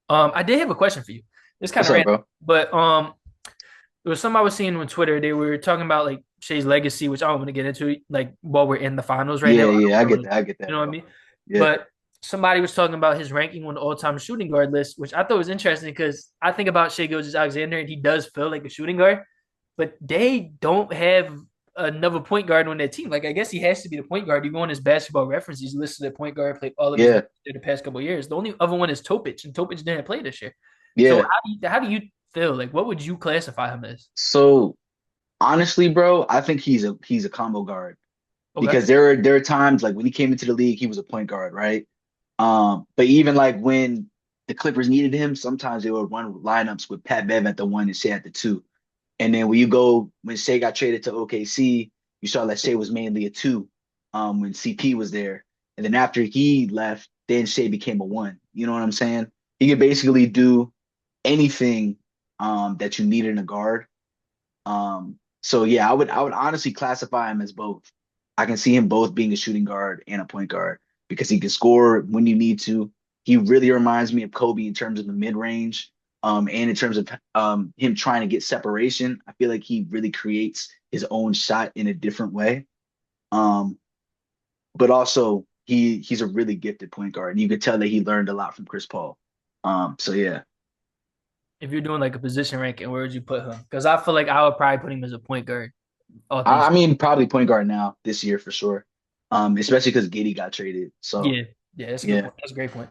I did have a question for you. It's kind What's of up, random, bro? but there was something I was seeing on Twitter. They were talking about like Shea's legacy, which I don't want to get into like while we're in the finals right now. Yeah, I yeah, I don't get want to, that. I get you that, know what I bro. mean? Yeah, But somebody was talking about his ranking on the all-time shooting guard list, which I thought was interesting because I think about Shea Gilgeous-Alexander, and he does feel like a shooting guard, but they don't have another point guard on their team. Like I guess he has to be the point guard. You go on his basketball reference, he's listed at point guard, played all of his yeah, minutes in the past couple of years. The only other one is Topic, and Topic didn't play this year. So yeah. how do you feel? Like what would you classify him as? So honestly, bro, I think he's a combo guard Okay. because there are times like when he came into the league, he was a point guard, right? But even like when the Clippers needed him, sometimes they would run lineups with Pat Bev at the one and Shea at the two. And then when Shea got traded to OKC, you saw that Shea was mainly a two, when CP was there. And then after he left, then Shea became a one. You know what I'm saying? He could basically do anything that you need in a guard. So yeah, I would honestly classify him as both. I can see him both being a shooting guard and a point guard because he can score when you need to. He really reminds me of Kobe in terms of the mid range, and in terms of him trying to get separation. I feel like he really creates his own shot in a different way. Um, but also he's a really gifted point guard, and you could tell that he learned a lot from Chris Paul. So yeah, If you're doing like a position ranking, where would you put him? Because I feel like I would probably put him as a point guard, all I, things. I mean probably point guard now this year for sure. Especially because Giddy got traded. So Yeah, yeah, that's a good yeah. point. That's a great point.